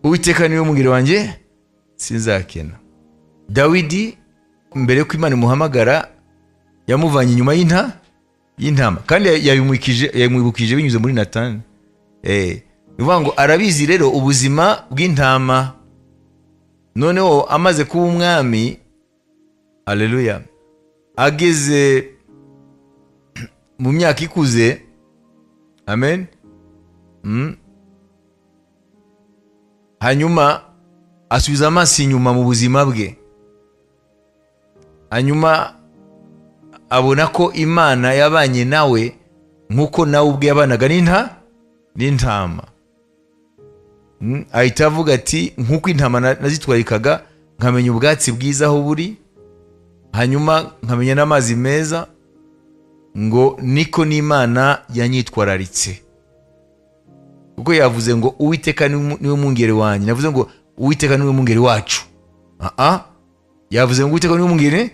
Uwiteka niwe mungeri wanjye sinzakena. Dawidi mbere ko Imana imuhamagara yamuvanye inyuma y'intama kandi yamwibukije binyuze muri Natani. Bivuga ngo arabizi rero ubuzima bw'intama. Noneho amaze kuba umwami, haleluya, ageze mu myaka ikuze, amen, hanyuma asubiza amaso inyuma mu buzima bwe, hanyuma abona ko Imana yabanye nawe nk'uko nawe ubwe yabanaga n'intama. Ahita avuga ati nk'uko intama nazitwarikaga nkamenya ubwatsi bwiza aho buri, hanyuma nkamenya n'amazi meza, ngo niko n'Imana yanyitwararitse. Kuko yavuze ngo Uwiteka niwe mungeri wanjye, navuze ngo Uwiteka niwe mungeri wacu. Yavuze ngo Uwiteka niwe mungeri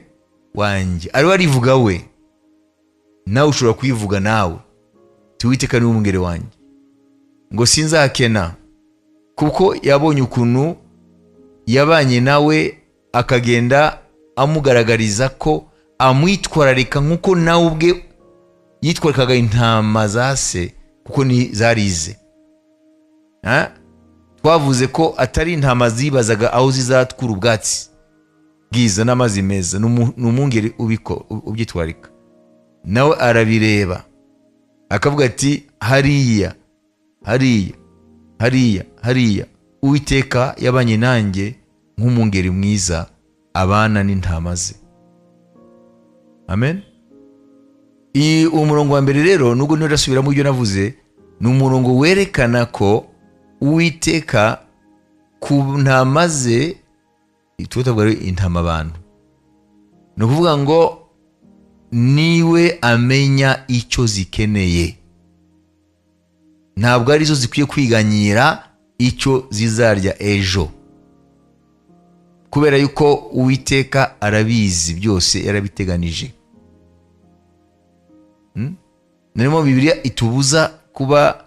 wanjye, ariwe arivuga we. Nawe ushobora kuyivuga nawe, ti Uwiteka niwe mungeri wanjye, ngo sinzakena. Kuko yabonye ukuntu yabanye nawe, akagenda amugaragariza ko amwitwararika nk'uko nawe ubwe yitwarikaga intama za se, kuko ni zarize. Twavuze ko atari intama zibazaga aho zizatkura ubwatsi bwiza n'amazi meza, ni umungeri ubyitwarika. Nawe arabireba akavuga ati hariya Uwiteka yabanye nanjye nk'umungeri mwiza abana n'intama ze. Amen. Umurongo wa mbere rero, nubwo ntirasubiramo ibyo navuze, ni umurongo werekana ko Uwiteka ku ntama ze, tutavuga intama abantu, ni ukuvuga ngo niwe amenya icyo zikeneye, ntabwo arizo zikwiye kwiganyira icyo zizarya ejo, kubera yuko Uwiteka arabizi byose, yarabiteganije. Narimo Bibiliya itubuza kuba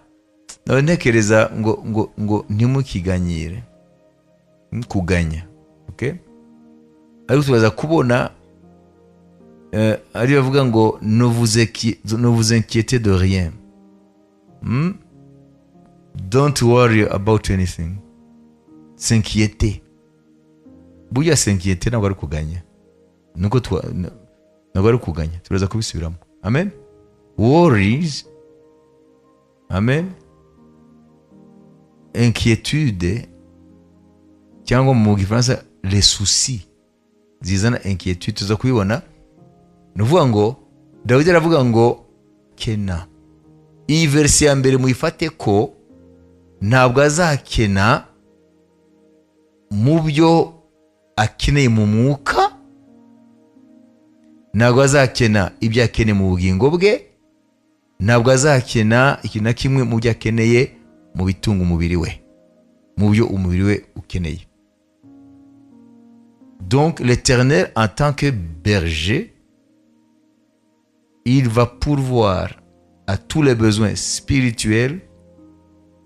ntekereza ngo ntimukiganyire, kuganya, okay? Ariko tubaza kubona ari bavuga ngo ne vous inquiétez de rien. Don't worry about anything. S'inquiéter. Burya s'inquiéter ntabwo ari kuganya. Ntabwo ari kuganya. Turaza kubisubiramo. Amen. Worries. Amen. Inquiétude. Cyangwa mu Gifaransa les soucis. Zizana inquiétude. Tuza kubibona. Nuvuga ngo Dawidi aravuga ngo kena. Iyi verse ya mbere muyifate ko ntabwo azakena mu byo akeneye mu mwuka, ntabwo azakena ibyo akeneye mu bugingo bwe, ntabwo azakena ikintu na kimwe mu byo akeneye mu bitunga umubiri we, mu byo umubiri we ukeneye. Donc l'Éternel en tant que berger, il va pourvoir à tous les besoins spirituels,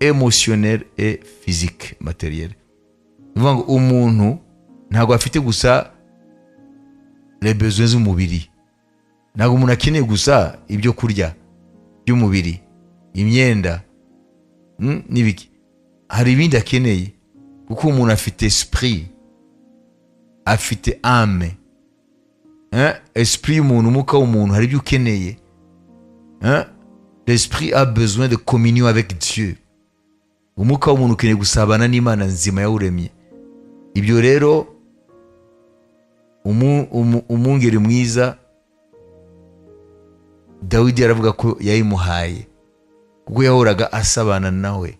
émotionnels et physiques, matériels. Uvuga ngo umuntu ntabwo afite gusa les besoins z'umubiri, ntabwo umuntu akeneye gusa ibyo kurya by'umubiri, imyenda n'ibiki. Hari ibindi akeneye, kuko umuntu afite esprit, afite âme. Esprit y'umuntu, umwuka w'umuntu, hari ibyo ukeneye. L'esprit a besoin de communion avec Dieu. Umwuka w'umuntu ukeneye gusabana n'Imana nzima yawuremye. Ibyo rero umungeri mwiza Dawidi aravuga ko yayimuhaye, kuko yahoraga asabana nawe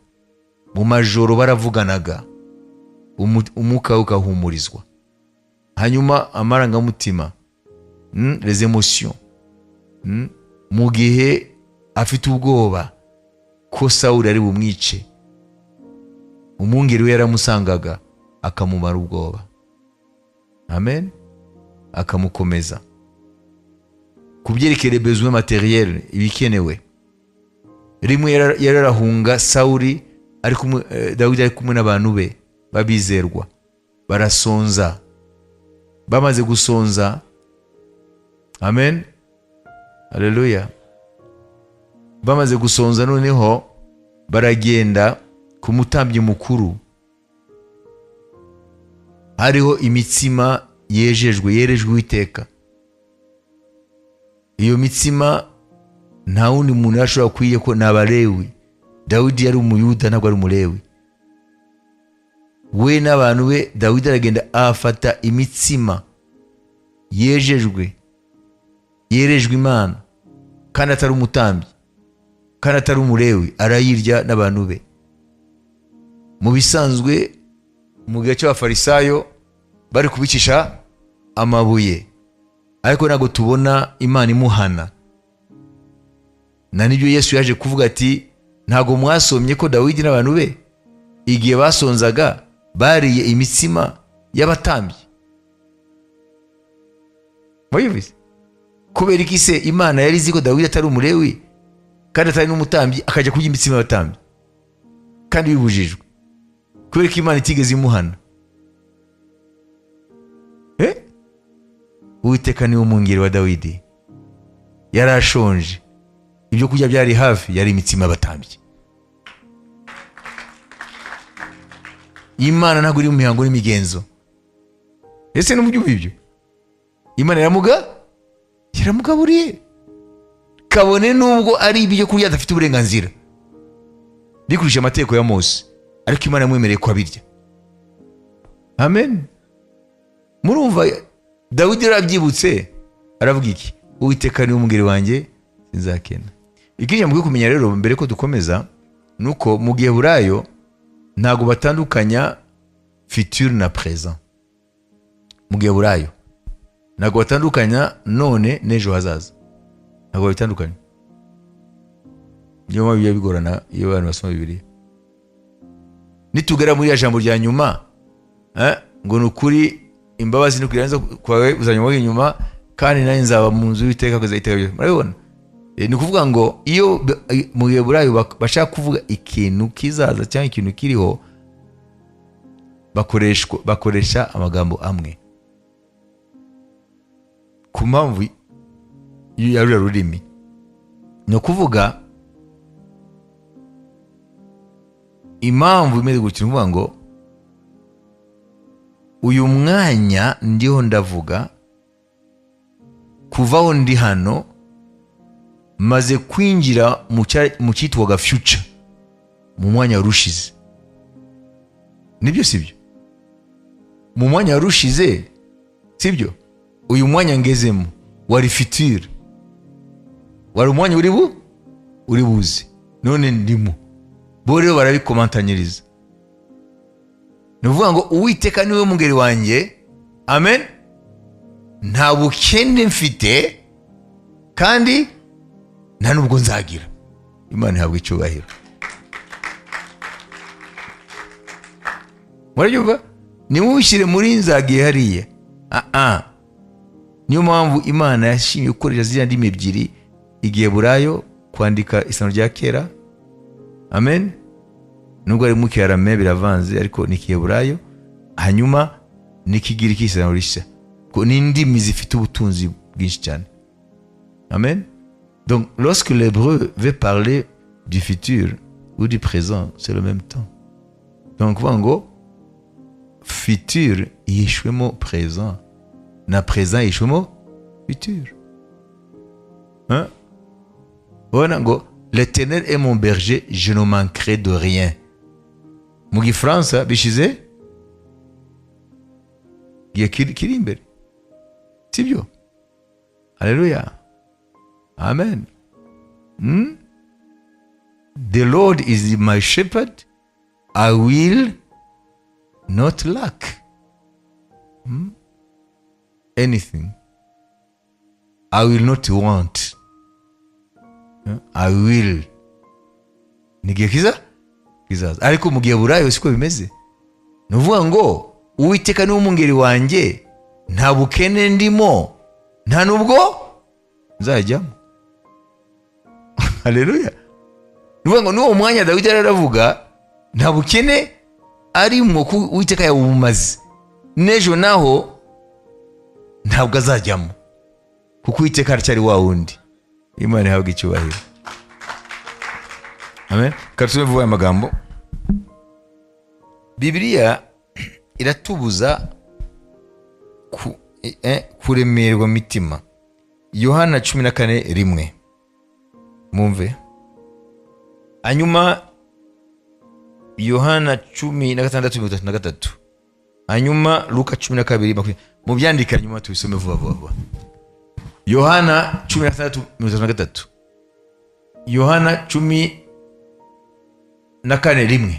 mu majoro, baravuganaga, umwuka we ukahumurizwa. Hanyuma amarangamutima, les émotions, mu gihe afite ubwoba ko Sawuli ari bumwice, umwungeri we yaramusangaga akamumara ubwoba. Amen. Akamukomeza. Kubyerekeye besoin matériel, ibikenewe. Rimwe yararahunga Sawuli, Dawidi ari kumwe n'abantu be, babizerwa, barasonza. Bamaze gusonza, amen, haleluya, bamaze gusonza noneho baragenda ku mutambyi mukuru. Hariho imitsima yerejwe Uwiteka. Iyo mitsima nta wundi muntu yashobora kwiye ko ni Abalewi. Dawidi yari umuyuda, ntabwo ari umulewi. We n'abantu be, Dawidi aragenda afata imitsima yerejwe Imana, kandi atari umutambyi, kandi atari umulewi, arayirya n'abantu be. Mu bisanzwe mu gihe cy'Abafarisayo bari kubicisha amabuye, ariko ntabwo tubona Imana imuhana. Na nibyo Yesu yaje kuvuga ati, ntabwo mwasomye ko Dawidi n'abantu be igihe basonzaga bariye imitsima y'abatambyi? Mwabivuze? Kubera iki se Imana yari izi ko Dawidi atari umulewi kandi atari n'umutambyi akajya kurya imitsima y'abatambyi kandi bibujijwe? Kubera ko Imana itigeze imuhana. Uwiteka niwe umwungeri wa Dawidi. Yari ashonje, ibyo kurya byari hafi, yari imitsima y'abatambyi. Imana ntabwo iri mu mihango n'imigenzo. Ese n'uburyo ibyo Imana yaramugaburiye, kabone nubwo ari ibyo kurya adafite uburenganzira bikurikije amategeko ya Mose, ariko Imana yamwemereye ko abirya. Amen. Murumva Dawidi yarabyibutse, aravuga iki? Uwiteka niwe umwungeri wanjye, sinzakena. Ikindi mugwe kumenya rero mbere ko dukomeza, nuko mu Giheburayo ntabwo batandukanya futur na présent. Mu Giheburayo ntabwo batandukanya none n'ejo hazaza, ntabwo bitandukanye. Niyo mpamvu biba bigorana iyo abantu basoma Bibiliya. Nitugera muri ya jambo rya nyuma, ngo nukuri imbabazi no kugiranza kwawe uzanyuma inyuma, kandi nayo nzaba mu nzu y'Uwiteka kugeza iteka. Murabibona? Ni kuvuga ngo iyo mu Giheburayo bashaka kuvuga ikintu kizaza cyangwa ikintu kiriho, bakoresha amagambo amwe ku mpamvu ya ruriya rurimi. Ni ukuvuga impamvu imeze gutya, kuvuga ngo uyu mwanya ndiho ndavuga, kuvaho ndi hano maze kwinjira mu cyitwaga future, mu mwanya warushize. Nibyo sibyo? Mu mwanya warushize sibyo? Uyu mwanya ngezemo wari future, wari umwanya uri buze, none ndimo. Bo rero barabikomantanyiriza. Ni ukuvuga ngo Uwiteka niwe mwungeri wanjye, amen, nta bukene mfite kandi nta nubwo nzagira. Imana ihabwa icyubahiro. Murabyumva? Nimushyire muri nzagiye hariya. Niyo mpamvu Imana yashimye gukoresha ziriya ndimi ebyiri, Igiheburayo kwandika isano rya kera, amen, nubwo ari mu Kiarame biravanze, ariko ni Igiheburayo, hanyuma n'Ikigiriki isano rishya, ko ni indimi zifite ubutunzi bwinshi cyane. Amen. Donc lorsque l'hébreu veut parler du futur ou du présent, c'est le même temps. Donc kuvuga ngo futur yishwemo présent, na présent yishwemo futur. Voilà ngo l'Éternel est mon berger, je ne manquerai de rien. Mu Gifaransa bishize kiri imbere, sibyo? Haleluya, amen. The Lord is my shepherd, I will not lack anything. I will not want. I will. Nigiye kizaza. Ariko mu Giheburayo siko bimeze. Ni ukuvuga ngo Uwiteka niwe umwungeri wanjye, nta bukene ndimo, nta nubwo nzajyamo. Haleluya. Ni ukuvuga ngo n'uwo mwanya Dawidi aravuga nta bukene arimwo Uwiteka yawumaze, n'ejo naho ntabwo azajyamo, kuko Uwiteka aracyari wa wundi. Imana ihabwe icyubahiro. Amen. Katume vuba amagambo. Bibiliya iratubuza kuremerwa mitima. Yohana 14:1 mumve. Hanyuma Yohana 16:33. Hanyuma Luka 12:20. Mu byandika nyuma tubisome vuba vuba. Yohana 16:33. Yohana 14:1.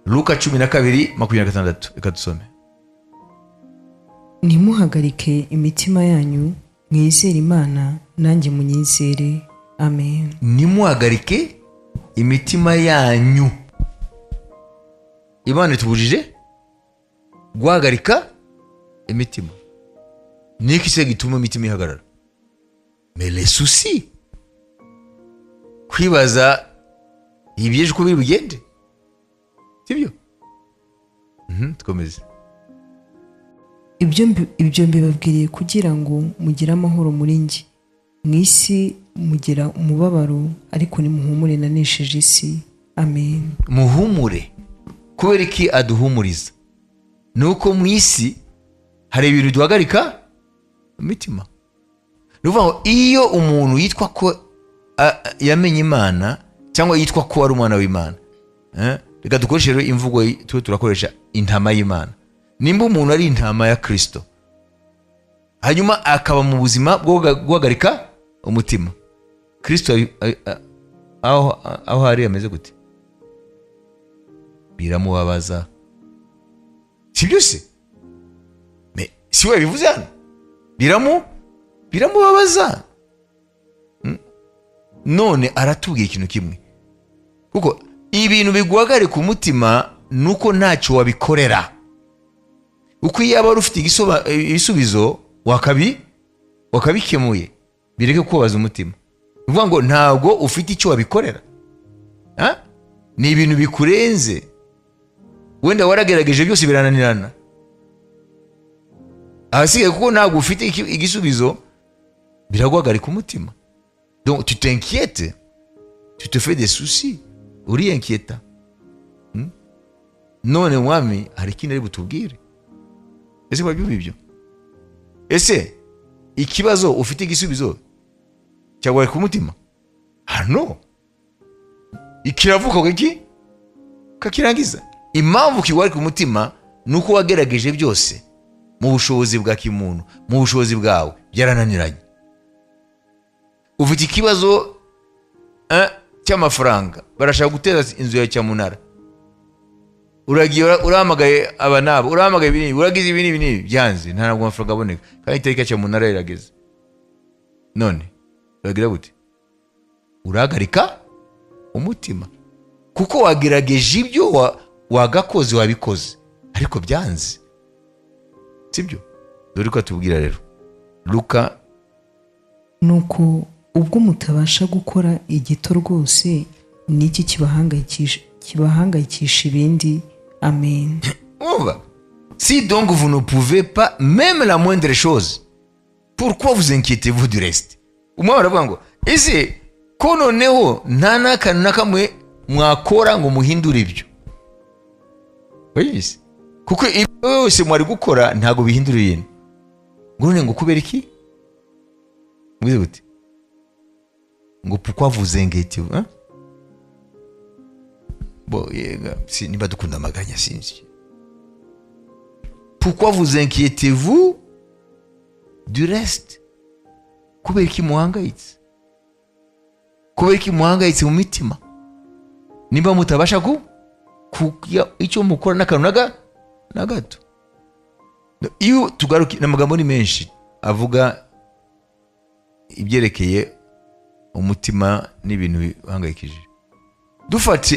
Luka 12:26. Reka dusome. Ntimuhagarike imitima yanyu, mwizere Imana nanjye munyizere. Amen. Ntimuhagarike imitima yanyu. Imana itubujije guhagarika imitima. Niki se gituma imitima ihagarara? Mais les soucis. Kwibaza ibyeje ko biri bugende. Sibyo? Tukomeze. Ibyo mbibabwiriye kugira ngo mugire amahoro muri njye. Mu isi mugira umubabaro, ariko nimuhumure nanesheje isi. Amen. Muhumure. Kubera iki aduhumuriza? Nuko mu isi hari ibintu duhagarika imitima. Nuvuga ngo iyo umuntu yitwa ko yamenye Imana cyangwa yitwa ko ari umwana w'Imana, reka dukoreshe rero imvugo turakoresha intama y'Imana. Nimba umuntu ari intama ya Kristo, hanyuma akaba mu buzima bwo guhagarika umutima, Kristo aho hari ameze gute? Biramubabaza. Sibyo se? Si we bivuze hano? Biramubabaza. None aratubwiye ikintu kimwe, kuko ibintu biguhagarika umutima nuko ntacyo wabikorera. Uko iyo aba ufite ibisubizo wakabikemuye, bireke kubabaza umutima. Uvuga ngo ntabwo ufite icyo wabikorera. Ni ibintu bikurenze, wenda waragerageje byose birananirana, ahasigaye kuko ntabwo ufite igisubizo, biraguhagarika umutima. Donc tu t'inquiètes, tu te fais des soucis, uri inquiète. None mwami hari ikindi ari butubwire. Ese babyumva ibyo? Ese ikibazo ufite igisubizo cyagwaye ku mutima? No. Ikiravuka iki? Kakirangiza. Impamvu kigwaye ku mutima nuko wagerageje byose mu bushobozi bwa kimuntu, mu bushobozi bwawe byarananiranye. Ufite ikibazo cy'amafaranga, barashaka gutera inzu ya cyamunara. Uragiye urahamagaye abanabo, urahamagaye ibintu, uragize ibintu byanze, nta nabwo amafaranga aboneka, kandi itariki cyamunara irageze. None uragira gute? Urahagarika umutima, kuko wagerageje ibyo wagakoze, wabikoze, ariko byanze. Sibyo? Dore ko tubwira rero Luka. Nuko ubwo mutabasha gukora igito rwose, niki kibahangayikisha ibindi. Amen. Si donc vous ne pouvez pas même la moindre chose, pourquoi vous inquiétez-vous du reste? Umwe baravuga ngo ese ko noneho nta n'akantu na kamwe mwakora ngo muhindure ibyo. Wese kuko ibyo yose mwari gukora ntago bihindura ibintu. Ngone ngo kubera iki? Mwize gute? Ngo pourquoi vous inquiétez-vous? Bon, si niba dukunda amaganya sinzi. Pourquoi vous inquiétez-vous du reste? Kubera iki muhangayitse? Kubera iki muhangayitse mu mitima? Niba mutabasha icyo mukora n'akantu na gato. Iyo tugaruka n'amagambo ni menshi avuga ibyerekeye umutima n'ibintu bihangayikije.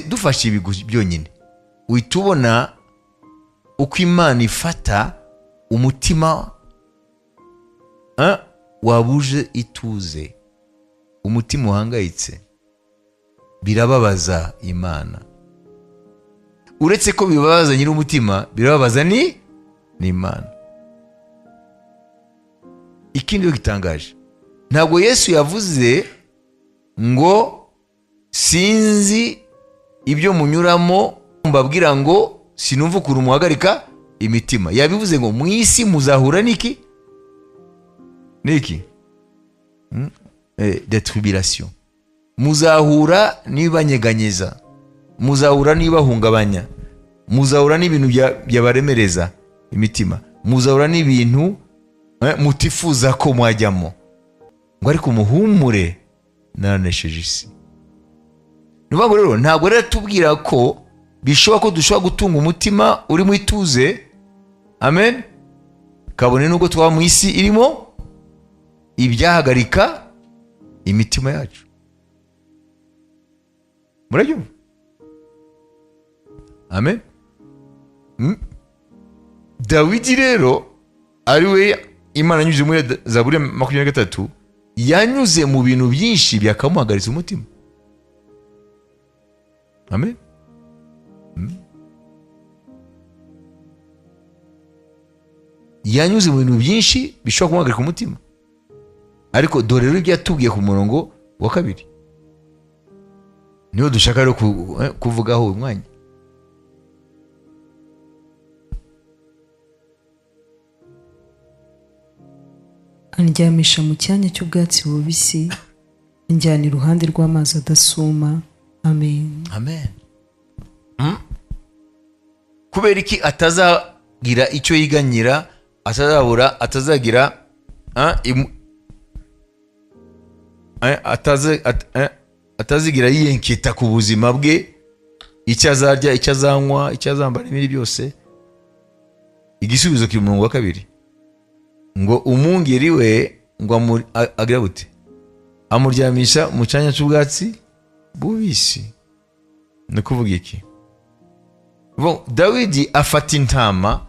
Dufashe ibi byonyine, uhitubona uko Imana ifata umutima wabuje ituze, umutima uhangayitse, birababaza Imana. uretse ko bibabaza nyir'umutima, birababaza n'Imana. Ikindi gitangaje, ntabwo Yesu yavuze ngo sinzi ibyo munyuramo mbabwira ngo sinumva ukuntu muhagarika imitima. Yabivuze ngo mu isi muzahura n'iki de tribulation, muzahura n'ibibanyeganyeza, muzahura n'ibibahungabanya, muzahura n'ibintu byabaremereza imitima, muzahura n'ibintu mutifuza ko mwajyamo, ngo ariko muhumure naranesheje isi. Nuvuga rero ntabwo rero tubwira ko bishoboka ko dushobora gutunga umutima uri mu ituze, amen, kabone nubwo twaba mu isi irimo ibyahagarika imitima yacu. Murabyumva? Amen. Dawidi rero ari we Imana yanyuze muri Zaburi 23, yanyuze mu bintu byinshi byakamuhagaritse umutima. Amen. Yanyuze mu bintu byinshi bishobora kumuhagarika umutima, ariko dore rero ibyo yatubwiye ku murongo wa 2 niho dushaka rero kuvugaho uyu mwanya. andyamisha mu cyanya cy'ubwatsi bubisi, anjyana iruhande rw'amazi adasuma. Amen. Amen. Kubera iki atazagira icyo yiganyira, atazagira atazigira yiyenketa ku buzima bwe, icyo azarya, icyo azanywa, icyo azambara n'ibindi byose. Igisubizo kiri mu murongo wa 2 ngo umwungeri we ngo agira gute? Amuryamisha mu cyanya cy'ubwatsi bubisi. Ni kuvuga iki? Dawidi afata intama,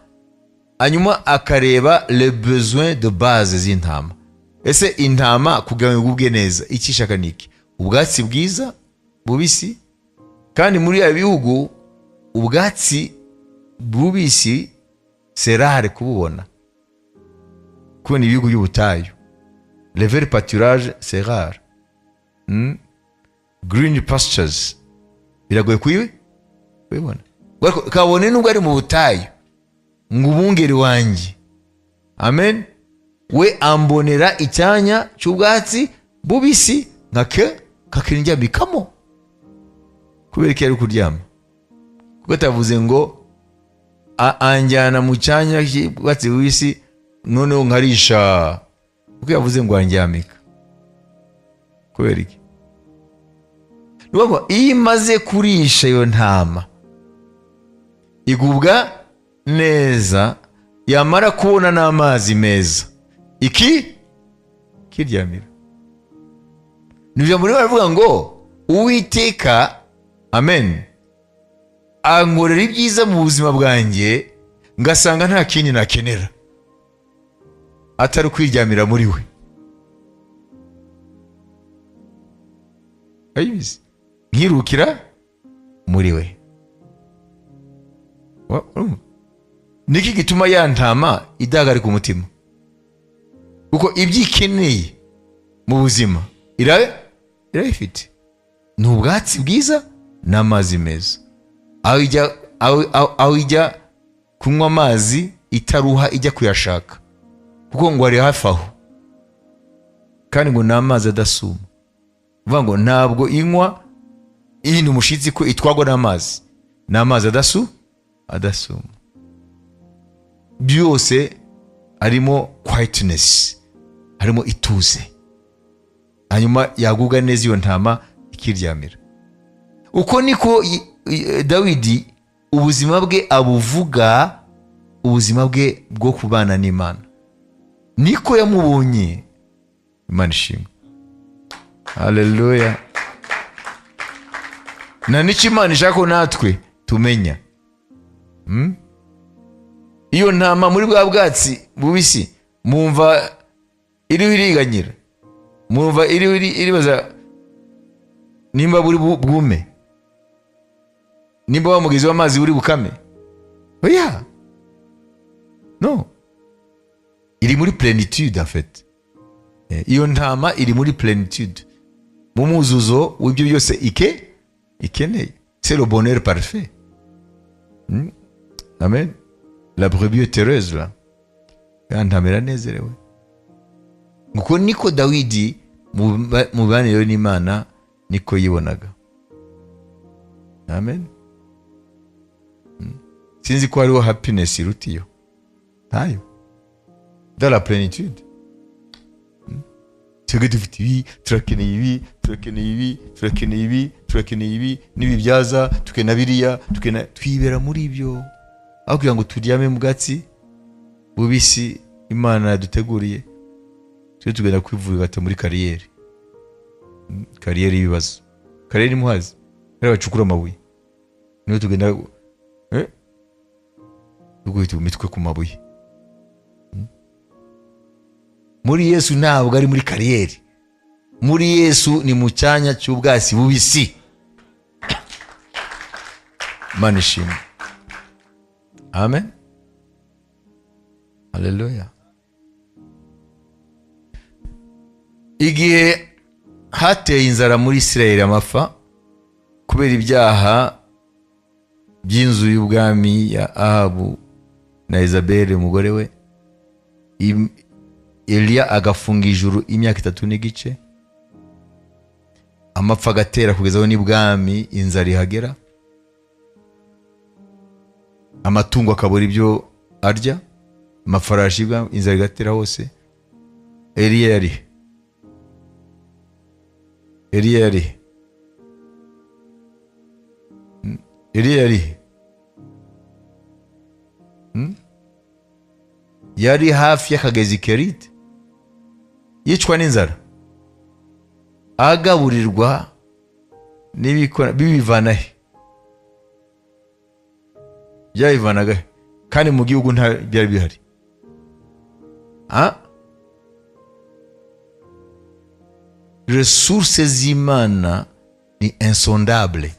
hanyuma akareba le besoin de base z'intama. Ese intama kugira ngo igubwe neza iki ishaka niki? Ubwatsi bwiza bubisi. Kandi muri ya bihugu ubwatsi bubisi c'est rare kububona, kuko ni ibihugu by'ubutayu. Le vert pâturage c'est rare. Green pastures biragoye kubibona. Kabone nubwo ari mu butayu, ngo umwungeri wanjye, amen, we ambonera icyanya cy'ubwatsi bubisi nkakiryamikamo. Kubera ko yari kuryama, kuko atavuze ngo anjyana mu cyanya cy'ubwatsi bubisi noneho nkarisha, kuko yavuze ngo andyamika. Kubera iki? Nuko iyo imaze kurisha iyo ntama igubwa neza, yamara kubona n'amazi meza kiryamira. Nibyo muri baravuga ngo Uwiteka, amen, ankorera ibyiza mu buzima bwanjye, ngasanga nta kindi nakenera atari kwiryamira muri we. Ayibizi nkirukira muri we. Niki gituma ya ntama idahagarika umutima? Kuko ibyo ikeneye mu buzima irabifite. Ni ubwatsi bwiza n'amazi meza. Aho ijya kunywa amazi itaruha ijya kuyashaka, kuko ngo ari hafi aho. Kandi ngo ni amazi adasuma. Uvuga ngo ntabwo inywa ihinda umushitsi ko itwagwa n'amazi. Ni amazi adasuma. Byose harimo quietness, harimo ituze. Hanyuma yagubwa neza iyo ntama ikiryamira. Uko niko Dawidi ubuzima bwe abuvuga, ubuzima bwe bwo kubana n'Imana. Niko yamubonye. Imana ishimwe. Haleluya. Na n'icyo Imana ishaka ko natwe tumenya. Iyo ntama muri bwa bwatsi bubisi mwumva iriho iriganyira, mwumva iribaza nimba buri bwume. nimba wa mugezi w'amazi uri bukame? Oya, no, iri muri plenitude en fait. Iyo ntama iri muri plenitude, mu muzuzo w'ibyo byose ikeneye. C'est le bonheur parfait. Amen. La brebis est heureuse là, yantamera nezerewe. Nguko niko Dawidi mu mibanire n'Imana niko yibonaga. Amen. Sinzi ko hariho happiness iruta iyo. Ntayo. Dans la plénitude. Twebwe dufite ibi, turakeneye ibi, turakeneye ibi, turakeneye ibi, turakeneye ibi, n'ibibyaza, tukena biriya, twibera muri ibyo. Aho kugira ngo turyame mu bwatsi bubisi Imana yaduteguriye, twe tugenda kwivurira muri kariyeri. Kariyeri y'ibibazo. Kariyeri muhazi. Ari bacukura amabuye. Niyo tugenda tuguhita umitwe ku mabuye. Muri Yesu ntabwo ari muri kariyeri. Muri Yesu ni mu cyanya cy'ubwasi bubisi. Imana ishimwe. Amen. Haleluya. Igihe hateye inzara muri Isirayeli amapfa kubera ibyaha by'inzu y'ubwami ya Ahabu na Yezabeli umugore we, Eliya agafunga ijuru imyaka 3 n'igice, amapfa agatera kugezaho n'ibwami inzara ihagera, amatungo akabura ibyo arya, amafarashi y'ibwami inzara igatera hose. Eliya yari hafi y'akagezi Keriti, yicwa n'inzara, agaburirwa bibivana he? Byabivanaga he? Kandi mu gihugu nta byari bihari. Ressources z'Imana ni insondable.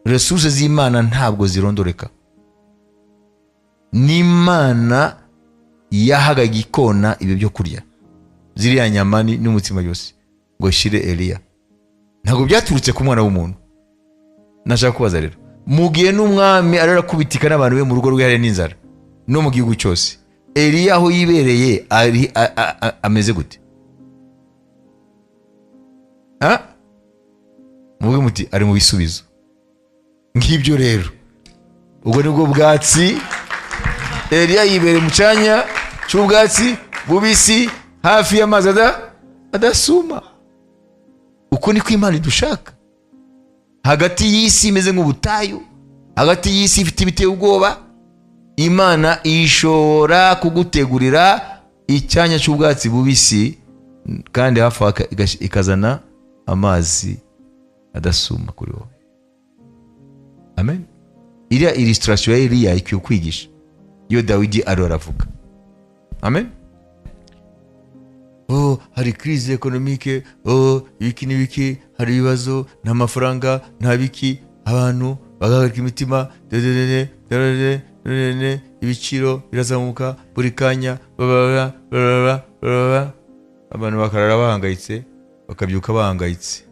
Ressources z'Imana ntabwo zirondoreka. N'Imana yahaga igikona ibyo byo kurya, ziriya nyama n'umutima yose ngo shire Eliya. Ntabwo byaturutse ku mwana w'umuntu. Nashaka kubaza rero, mu gihe n'umwami ararakubitika n'abantu be mu rugo rwe hari n'inzara no mu gihugu cyose, Eliya aho yibereye ameze gute? Muvuge muti ari mu bisubizo. Ngibyo rero, ubwo nibwo bwatsi. Eliya yibereye mu cyanya cy'ubwatsi bubisi hafi y'amazi adasuma. Uko niko Imana idushaka. Hagati y'isi imeze nk'ubutayu, hagati y'isi ifite ibiteye ubwoba, Imana ishobora kugutegurira icyanya cy'ubwatsi bubisi, kandi hafi ikazana amazi adasuma kuri wowe. Amen. Iriya illustration ya Eliya ikwiye kwigisha iyo Dawidi aravuga. Amen. Hari crise économique, ibiki n'ibiki, hari ibibazo, nta mafaranga, nta biki, abantu bagahagarika imitima, ibiciro birazamuka buri kanya, abantu bakarara bahangayitse, bakabyuka bahangayitse.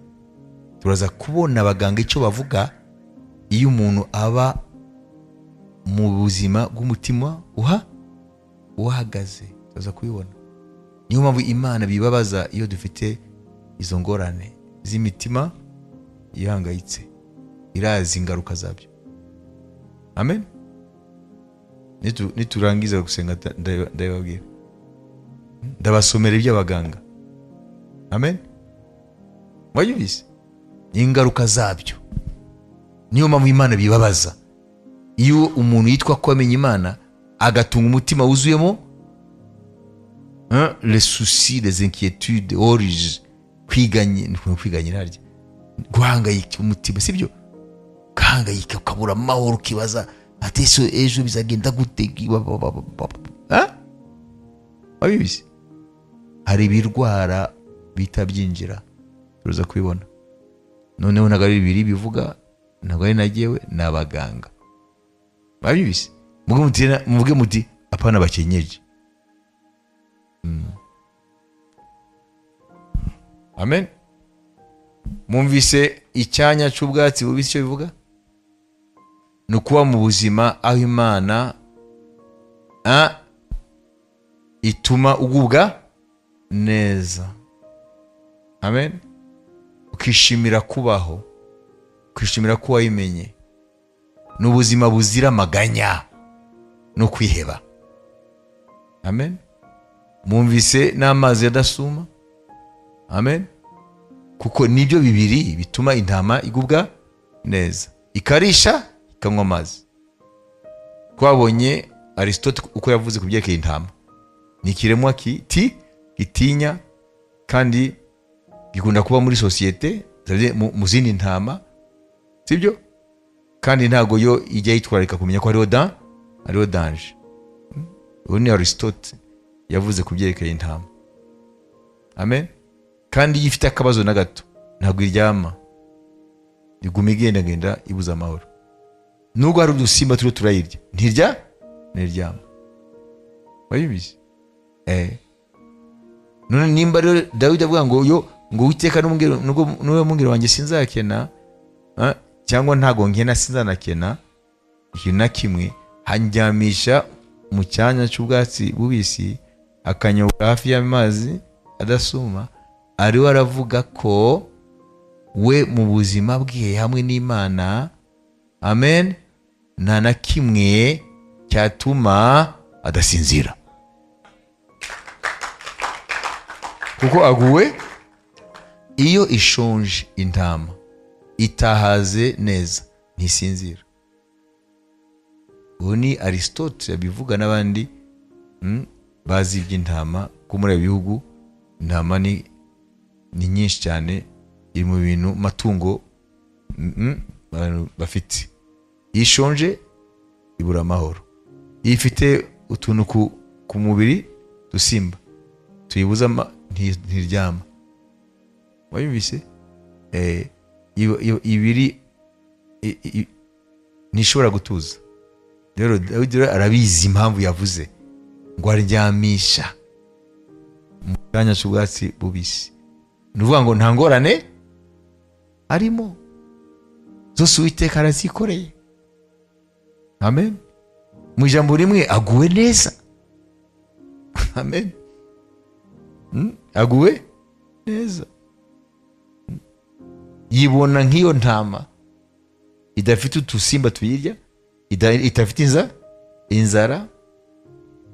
Turaza kubona abaganga icyo bavuga iyo umuntu aba mu buzima bw'umutima uhagaze. Turaza kubibona. Niyo mpamvu Imana bibabaza iyo dufite izo ngorane z'imitima ihangayitse, irazi ingaruka zabyo. Amen. Niturangiza gusenga ndababwira, ndabasomera iby'abaganga. Amen. Mwayumvise ingaruka zabyo. Niyo mpamvu Imana bibabaza iyo umuntu yitwa ko amenya Imana agatunga umutima wuzuyemo les soucis, les inquiétudes, kwiganyira harya, guhangayika umutima, sibyo? Kahangayika ukabura amahoro, ukibaza ati ejo bizagenda gute? Wabibizi hari ibirwara bita byinjira, turuza kubibona. Noneho ntabwo ari bibiri bivuga, ntabwo ari nagewe, ni abaganga. Babyibise muvuge muti apana bakenyeje. Amen. Mwumvise icyanya cy'ubwatsi bubisi icyo bivuga? Ni ukuba mu buzima aho Imana ituma ugubwa neza. Amen. Ukishimira kubaho, ukishimira ko wayimenye. Ni ubuzima buzira amaganya no kwiheba. Amen. Mwumvise n'amazi adasuma? Amen. Kuko nibyo bibiri bituma intama igubwa neza, ikarisha ikanywa amazi. Twabonye Aristote uko yavuze ku byerekeye intama. Ni ikiremwa gitinya kandi gikunda kuba muri sosiyete, mu zindi ntama, sibyo? Kandi ntago yo ijya yitwararika kumenya ko hariho danger. Uwo ni Aristote yavuze ku byerekeye intama. Amen. Kandi iyo ifite akabazo na gato ntabwo iryama, iguma igendagenda ibuze amahoro. Nubwo hari udusimba turiho turayirya, ntiryama. Wabibizi? None nimba rero Dawidi avuga ngo Uwiteka n'uwo mungeri wanjye sinzakena, cyangwa ntago nkena sinzanakena ikintu na kimwe, handyamisha mu cyanya cy'ubwatsi bubisi, akanyobwa hafi y'amazi adasuma, ariwe aravuga ko we mu buzima bwe hamwe n'Imana, amen, nta na kimwe cyatuma adasinzira. Kuko aguwe, iyo ishonje intama itahaze neza ntisinzira. Uwo ni Aristote yabivuga, n'abandi bazi iby'intama ko muri bihugu intama ni nyinshi cyane, iri mu bintu matungo bafite. Iyo ishonje ibura amahoro. Iyo ifite utuntu ku mubiri dusimba tuyibuza ntiryama. Wabibise? Ibiri ntishobora gutuza. Rero Dawidi arabizi impamvu yavuze ngo aryamisha mu cyanya cy'ubwatsi bubisi. Nuvuga ngo nta ngorane arimo, zose Uwiteka arazikoreye. Amen. Mu ijambo rimwe aguwe neza. Amen. Aguwe neza. Yibona nk'iyo ntama idafite utusimba tuyirya, idafite inzara,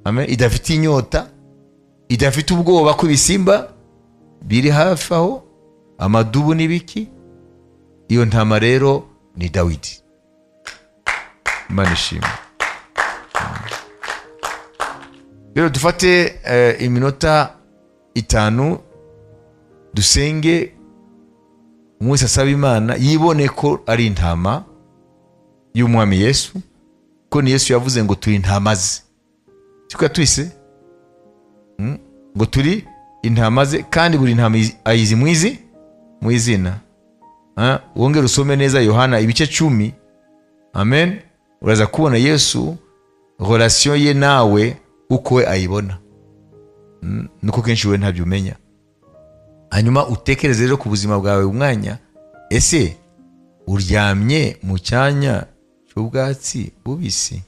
amen, idafite inyota, idafite ubwoba ko ibisimba biri hafi aho, amadubu n'ibiki. Iyo ntama rero ni Dawidi. Imana ishimwe. Rero dufate iminota 5 dusenge, umwese asaba Imana yibone ko ari intama y'umwami Yesu, ko ni Yesu yavuze ngo turi intama ze. Siko twise ngo turi intama ze, kandi buri intama ayizi mu izina. Wongere usome neza Yohana ibice 10. Amen. Uraza kubona Yesu relation ye nawe uko we ayibona. Nuko kenshi we ntabyo umenya. Hanyuma utekereze rero ku buzima bwawe umwanya, ese uryamye mu cyanya cy'ubwatsi bubisi?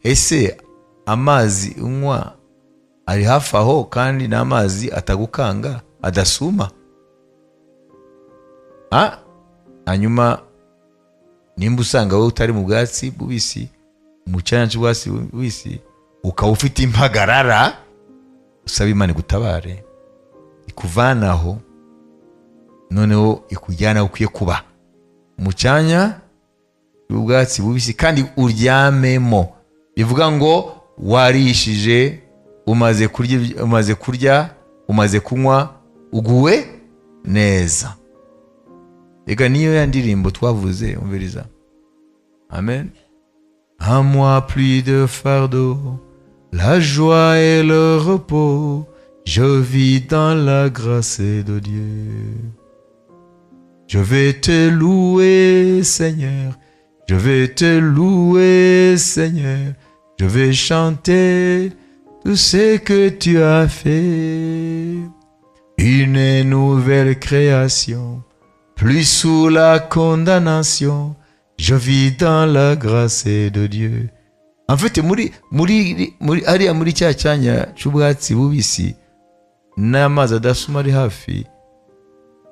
Ese amazi unywa ari hafi aho kandi n'amazi atagukanga adasuma? Hanyuma nimba usanga wowe utari mu bwatsi bubisi, mu cyanya cy'ubwatsi bubisi, ukaba ufite impagarara, usaba Imana gutabare ikuvanaho, noneho ikujyana ukwiye kuba mu cyanya cy'ubwatsi bubisi, kandi uryamemo. Bivuga ngo warishije, umaze kurya, umaze kunywa, uguwe neza. Ega niyo ya ndirimbo twavuze, umviriza. Amen. À moi plus de fardeau, la joie et le repos, je vis dans la grâce de Dieu. Je vais te louer, Seigneur. Je vais te louer, Seigneur. Je vais chanter tout ce que tu as fait. Une nouvelle création, plus sous la condamnation. Je vis dans la grâce de Dieu. En fait, ariya muri cya cyanya cy'ubwatsi bubisi n'amazi adasuma ari hafi,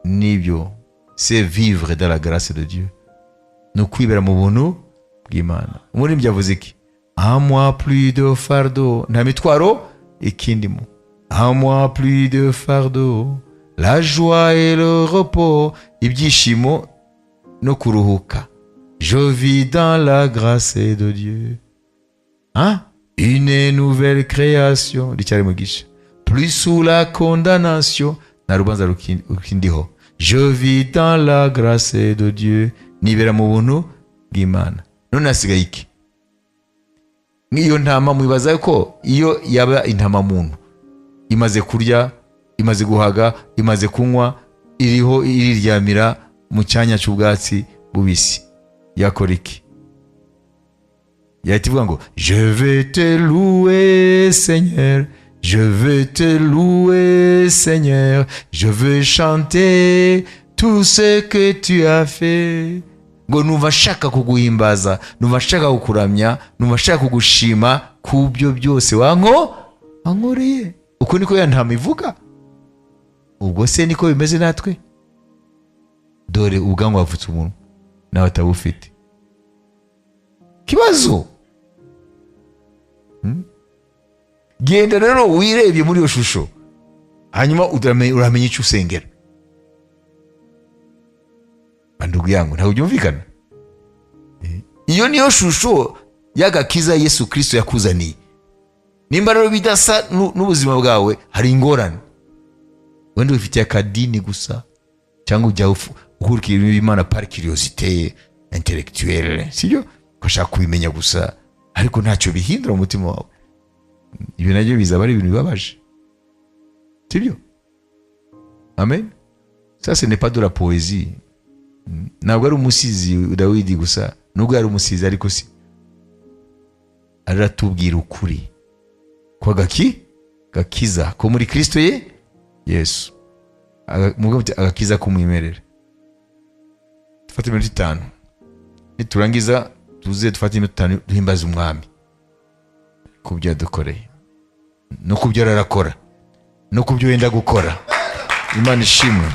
nibyo, c'est vivre dans la grâce de Dieu. Ni ukwibera mu buntu bw'Imana. Umuririmbyi avuze iki? À moi plus de fardeau, nta mitwaro ikindimo. À moi plus de fardeau, la joie et le repos, ibyishimo no kuruhuka. Je vis dans la grâce de Dieu. Hein? Une nouvelle création, ricyari mugisha. Plus sous la condamnation, nta rubanza rukindiho. Je vis dans la grâce de Dieu. Nibera mu buntu bw'Imana. None hasigaye iki? Nk'iyo ntama mwibaza ko iyo yaba intama muntu imaze kurya, imaze guhaga, imaze kunywa, iriho iriryamira mu cyanya cy'ubwatsi bubisi, yakora iki? Yahita ivuga ngo je vais te louer, Seigneur. Je vais te louer, Seigneur. Je veux chanter tout ce que tu as fait. Ngo numva nshaka kuguhimbaza, numva nshaka kukuramya, numva nshaka kugushima kubyo byose wankoreye. Uko niko ya ntama ivuga. Ubwo se niko bimeze natwe? Dore ubwanwa wavutse umuntu nawe atabufite. Kibazo. Genda rero wirebye muri iyo shusho, hanyuma uramenya icyo usengera. Ndugu yangu, ntawe byumvikana? Iyo niyo shusho y'agakiza Yesu Kristo yakuzaniye. Nimba rero bidasa n'ubuzima bwawe, hari ingorane. Wenda ufite akadini gusa, cyangwa ujya ukurikira Imana par curiosité intellectuelle, sibyo? Ukashaka kubimenya gusa, ariko ntacyo bihindura mu mutima wawe. Ibyo nabyo bizaba ari ibintu bibabaje, sibyo? Amen. Ça ce n'est pas de la poésie. Ntabwo ari umusizi Dawidi gusa, nubwo yari umusizi ariko si aratubwira ukuri kwa gakiza ko muri Kristo Yesu. Mugabo agakiza kumwimerera. Dufate iminota 5. Niturangiza tuze dufate iminota 5 duhimbaza umwami kubyo yadukoreye no kubyo arakora no kubyo yenda gukora. Imana ishimwe.